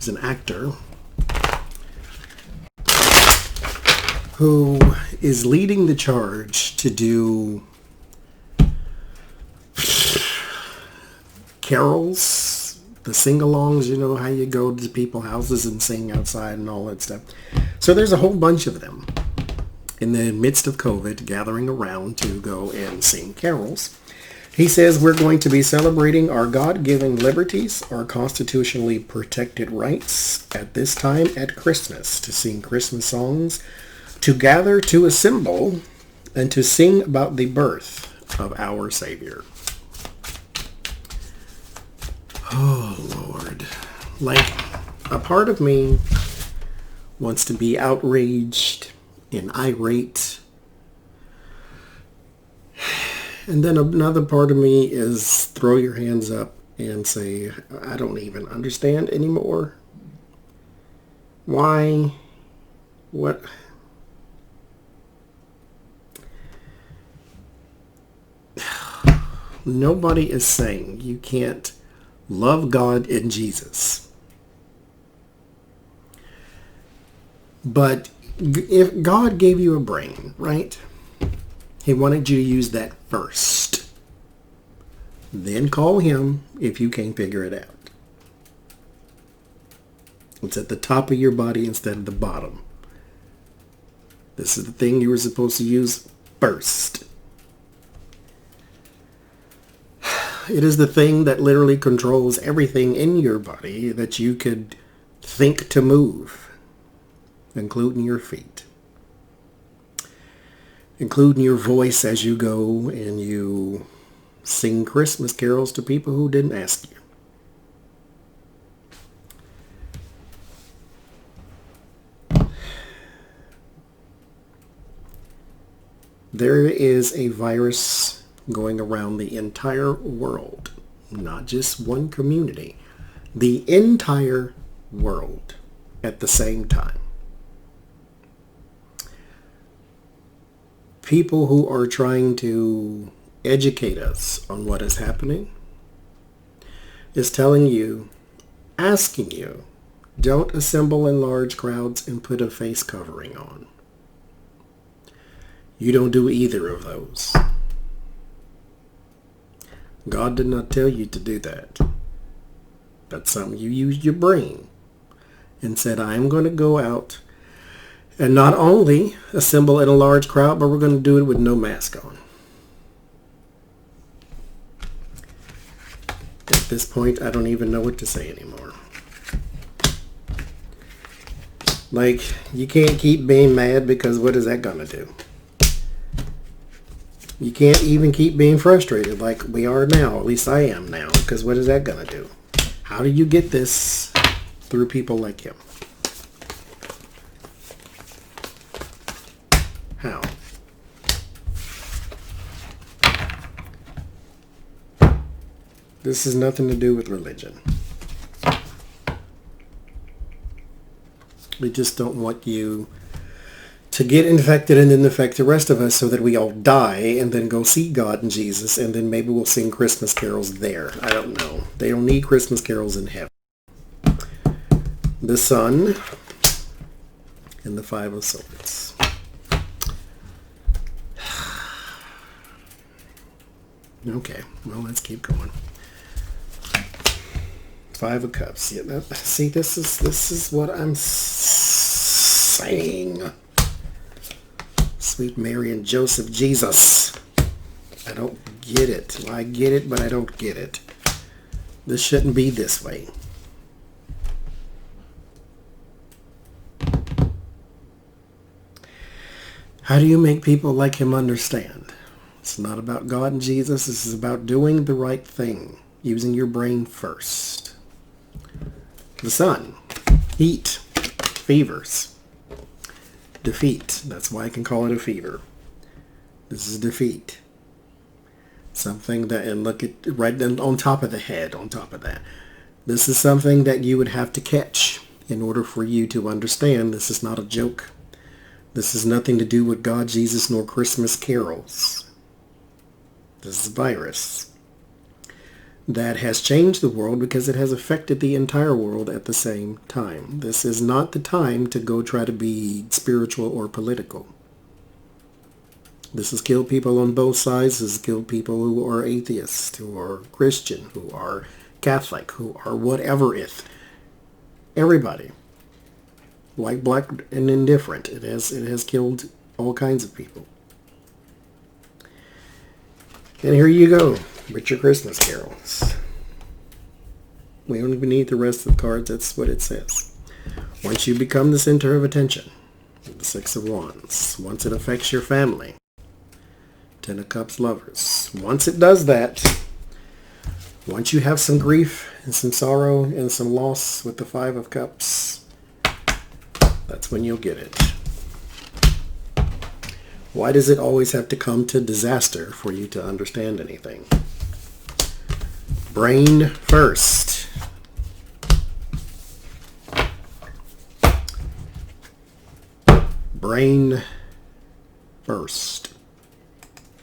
He's an actor who is leading the charge to do carols, the sing-alongs, you know, how you go to people's houses and sing outside and all that stuff. So there's a whole bunch of them in the midst of COVID gathering around to go and sing carols. He says we're going to be celebrating our God-given liberties, our constitutionally protected rights at this time at Christmas, to sing Christmas songs, to gather, to assemble, and to sing about the birth of our Savior. Oh, Lord. Like, a part of me wants to be outraged and irate. And then another part of me is throw your hands up and say, I don't even understand anymore. Why? What? Nobody is saying you can't love God and Jesus. But if God gave you a brain, right? He wanted you to use that first. Then call him if you can't figure it out. It's at the top of your body instead of the bottom. This is the thing you were supposed to use first. It is the thing that literally controls everything in your body that you could think to move, including your feet, including your voice as you go and you sing Christmas carols to people who didn't ask you. There is a virus going around the entire world, not just one community, the entire world at the same time. People who are trying to educate us on what is happening is telling you, asking you, don't assemble in large crowds and put a face covering on. You don't do either of those. God did not tell you to do that. That's something you used your brain and said, I'm going to go out and not only assemble in a large crowd, but we're going to do it with no mask on. At this point, I don't even know what to say anymore. Like, you can't keep being mad because what is that going to do? You can't even keep being frustrated like we are now. At least I am now. Because what is that going to do? How do you get this through people like him? How? This has nothing to do with religion. We just don't want you to get infected and then infect the rest of us so that we all die and then go see God and Jesus and then maybe we'll sing Christmas carols there. I don't know. They don't need Christmas carols in heaven. The Sun and the Five of Swords. Okay, well, let's keep going. Five of Cups. Yeah, see, this is what I'm saying. Sweet Mary and Joseph, Jesus. I don't get it. Well, I get it, but I don't get it. This shouldn't be this way. How do you make people like him understand? It's not about God and Jesus. This is about doing the right thing. Using your brain first. The Sun. Heat. Fevers. Defeat. That's why I can call it a fever. This is defeat. Something that, and look at right on top of the head, on top of that. This is something that you would have to catch in order for you to understand this is not a joke. This has nothing to do with God, Jesus, nor Christmas carols. This is a virus. that has changed the world because it has affected the entire world at the same time. This is not the time to go try to be spiritual or political. This has killed people on both sides. This has killed people who are atheists, who are Christian, who are Catholic, who are whatever it. Everybody. White, black, and indifferent. It has killed all kinds of people. And here you go with your Christmas carols. We don't even need the rest of the cards. That's what it says. Once you become the center of attention, the Six of Wands. Once it affects your family, Ten of Cups, Lovers. Once it does that, once you have some grief and some sorrow and some loss with the Five of Cups, that's when you'll get it. Why does it always have to come to disaster for you to understand anything? Brain first. Brain first.